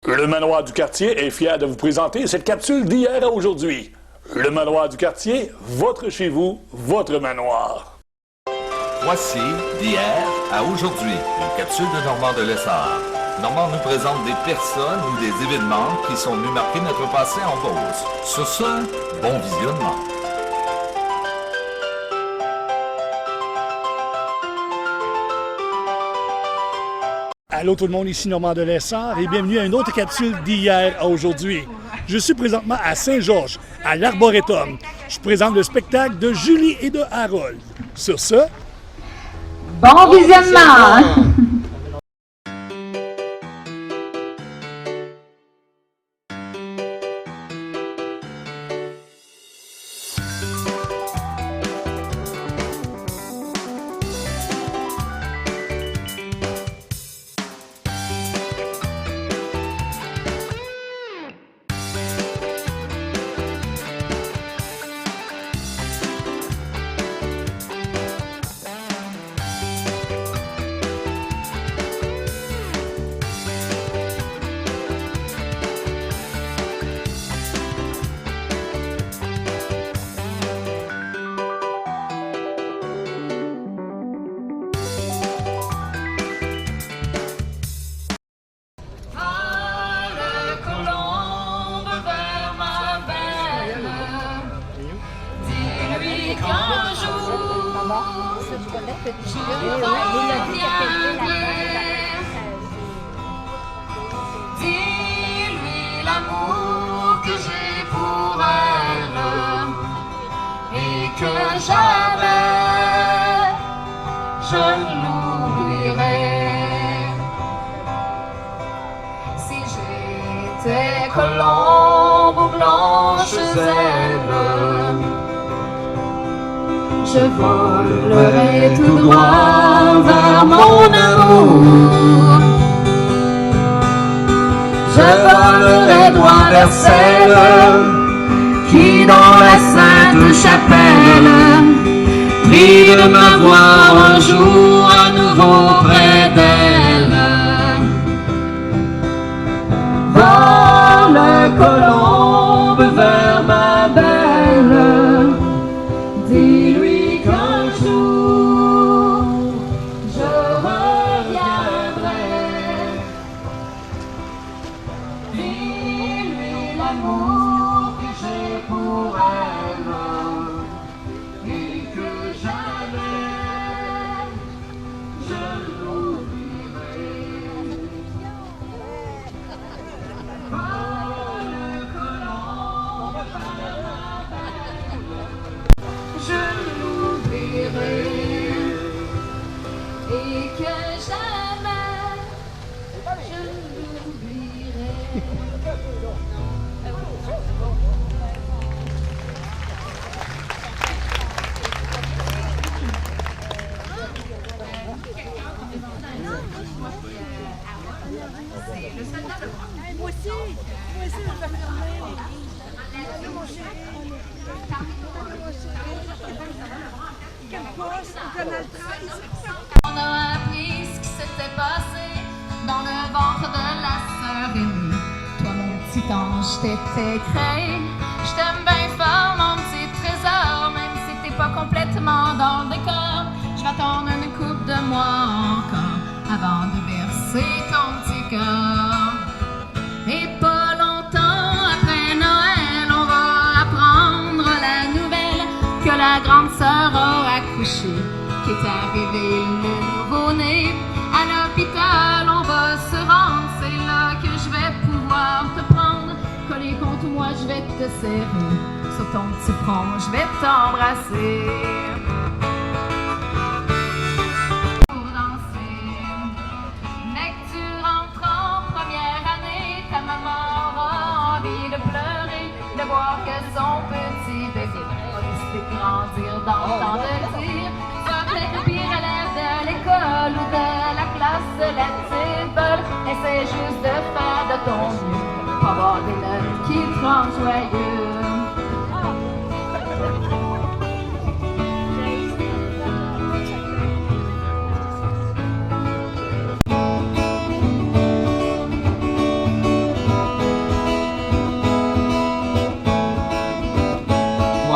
Le Manoir du Quartier est fier de vous présenter cette capsule d'hier à aujourd'hui. Le Manoir du Quartier, votre chez vous, votre manoir. Voici d'hier à aujourd'hui, une capsule de Normand de Lessard. Normand nous présente des personnes ou des événements qui sont venus marquer notre passé en Beauce. Sur ce, bon visionnement. Allô tout le monde, ici Normand de Lessard et bienvenue à une autre capsule d'hier à aujourd'hui. Je suis présentement à Saint-Georges, à l'Arboretum. Je présente le spectacle de Julie et de Harold. Sur ce, bon visionnement! Dis-lui l'amour que j'ai pour elle et que jamais je l'oublierai. Si j'étais colombe aux blanches ailes, je volerai tout droit vers mon amour. Je volerai droit vers celle qui dans la sainte chapelle prie de me voir un jour à nouveau près d'elle. Vole colombe vers ma belle, dis-lui qu'un jour je reviendrai. Dis-lui l'amour que j'ai pour elle et que jamais je l'oublierai. Vole colombe vers ma belle, je l'oublierai et que jamais je l'oublierai. On a appris ce qui s'était passé dans le ventre de la sœur aînée. Toi mon petit ange, t'étais créé. Je t'aime bien fort mon petit trésor, même si t'es pas complètement dans le décor. Je vais attendre une coupe de mois encore avant de bercer ton petit corps. Et pas longtemps après Noël, on va apprendre la nouvelle que la grande sœur a accouché, qui est arrivé le nouveau-né. À l'hôpital, on va se rendre, c'est là que je vais pouvoir te prendre. Coller contre moi, je vais te serrer, sur ton petit front, je vais t'embrasser. Pour danser, dès que tu rentres en première année, ta maman aura envie de pleurer, de voir que son petit bébé va décider de grandir dans le temps de dire. Peut-être le pire élève de l'école ou de la classe de la petite folle. Essaie juste de faire de ton mieux pour avoir des notes qui te rendent joyeux.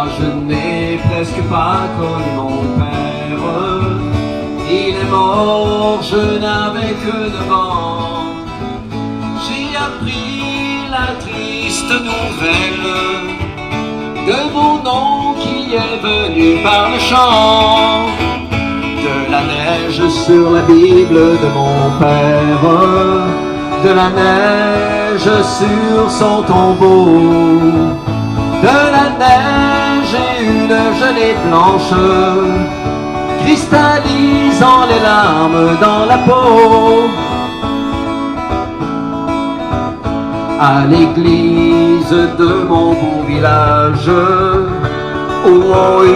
moi je n'ai presque pas connu mon père. Il est mort, je n'avais que 9 ans. J'ai appris la triste nouvelle de mon nom qui est venu par le chant. De la neige sur la Bible de mon père, de la neige sur son tombeau, de la neige et une gelée blanche, cristallisant les larmes dans la peau. À l'église de mon beau village, où ont eu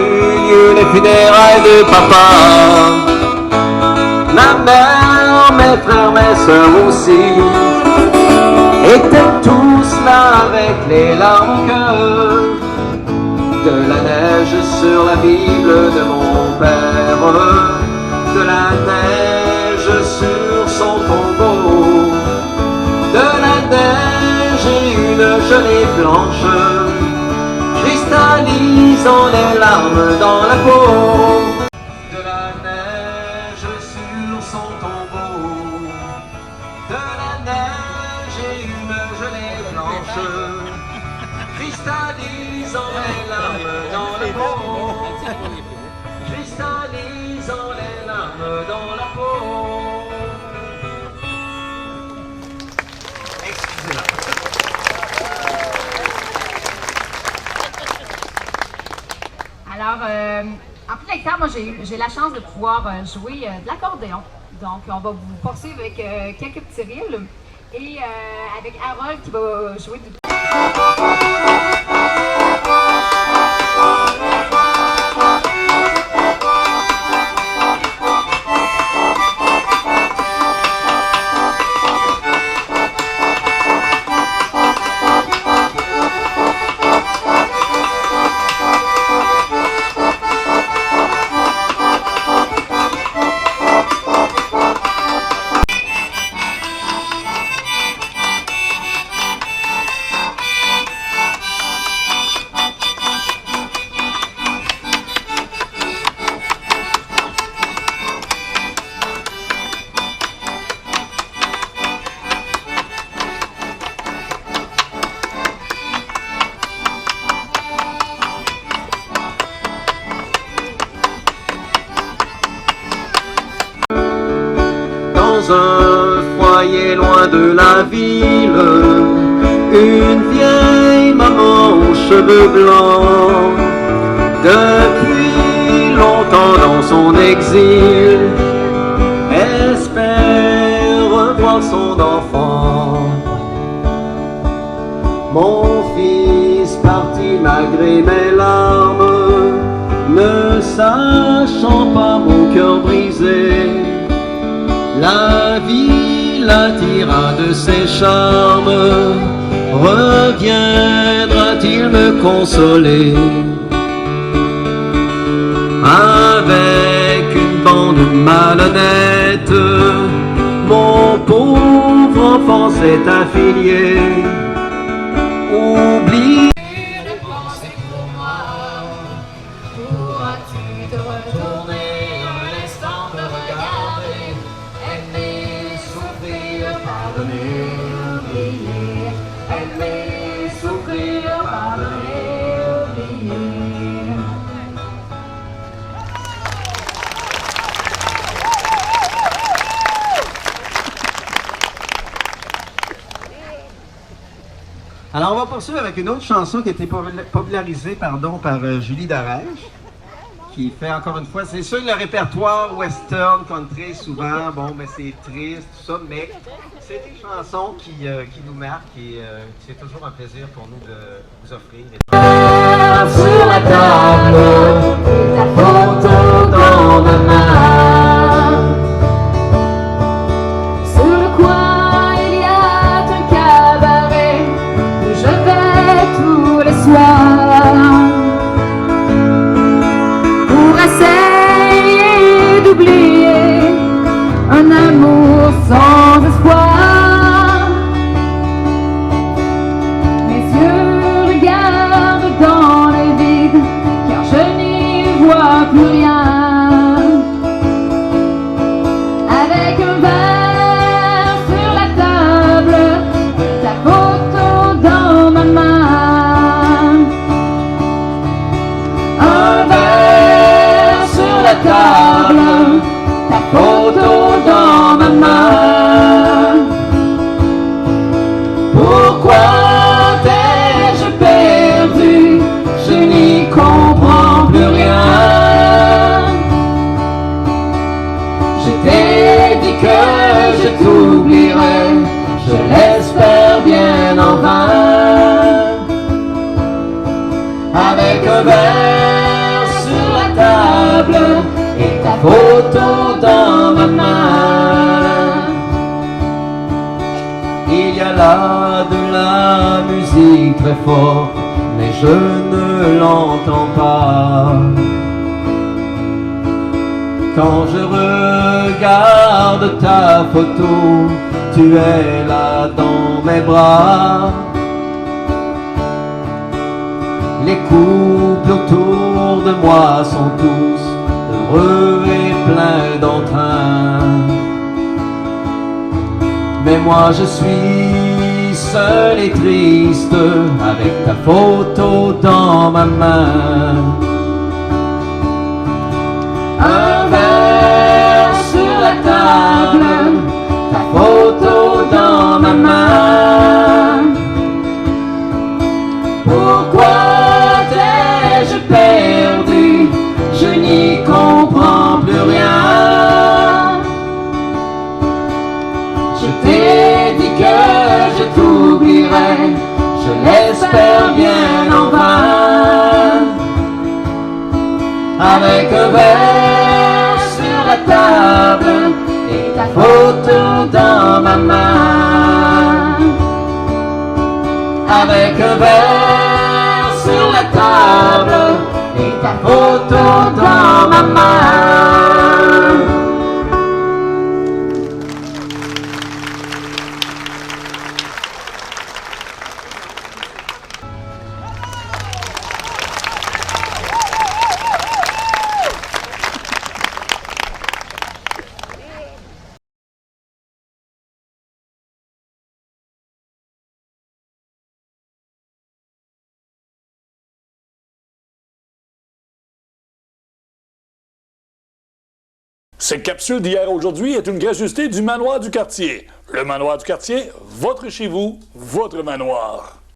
lieu les funérailles de papa, ma mère, mes frères, mes sœurs aussi, étaient tous là avec les larmes au cœur. De la neige sur la Bible de mon père, de la neige sur son tombeau, de la neige et une gelée blanche, cristallisant les larmes dans la peau. De la neige sur son tombeau, de la neige et une gelée blanche, cristallisant les larmes dans la peau, cristallisant les larmes dans la peau. Excusez-la. Alors, en plein temps, moi j'ai la chance de pouvoir jouer de l'accordéon. Donc, on va vous poursuivre avec quelques petits reels et avec Harold qui va jouer du... Dans un foyer loin de la ville, une vieille maman aux cheveux blancs, depuis longtemps dans son exil, espère revoir son enfant. Mon fils parti malgré mes larmes, ne sachant pas mon cœur brisé, la vie l'attira de ses charmes. Reviendra-t-il me consoler avec une bande malhonnête? Mon pauvre enfant s'est affilié. Oublie. Pourras-tu te retourner un instant me regarder, aimer, souffrir, pardonner, oublier, aimer, souffrir, pardonner, oublier. Alors on va poursuivre avec une autre chanson qui a été popularisée par Julie Darèche, qui fait encore une fois, c'est sûr le répertoire western, country, souvent, bon, mais c'est triste, tout ça, mais c'est des chansons qui nous marquent et c'est toujours un plaisir pour nous de vous offrir. Sur la table, ta photo dans ma main. Sur le coin, il y a un cabaret où je vais tous les soirs pour essayer d'oublier un amour sans espoir. Mes yeux regardent dans le vide. plus rien. Avec un verre sur la table, ta photo dans ma main. Un verre sur la table, ta photo dans ma main. Pourquoi t'ai-je perdu? Je n'y comprends plus rien. Je t'ai dit que je t'oublierai, je l'espère bien en vain. Avec un verre sur la table et ta photo dans ma main. Il y a là de la musique très forte, mais je ne l'entends pas. Quand je regarde ta photo, tu es là dans mes bras. Les couples autour de moi sont tous heureux et pleins d'entrain. Mais moi je suis seul et triste avec ta photo dans ma main. Un verre sur la table, ta photo dans ma main. Pourquoi t'ai-je perdu? Je n'y comprends plus rien. Je t'ai dit que je t'oublierai, je l'espère bien en vain. Avec un verre sur la table et ta photo dans ma main. Avec un verre sur la table et ta photo dans ma main. Cette capsule d'hier à aujourd'hui est une gracieuseté du Manoir du Quartier. Le Manoir du Quartier, votre chez vous, votre manoir.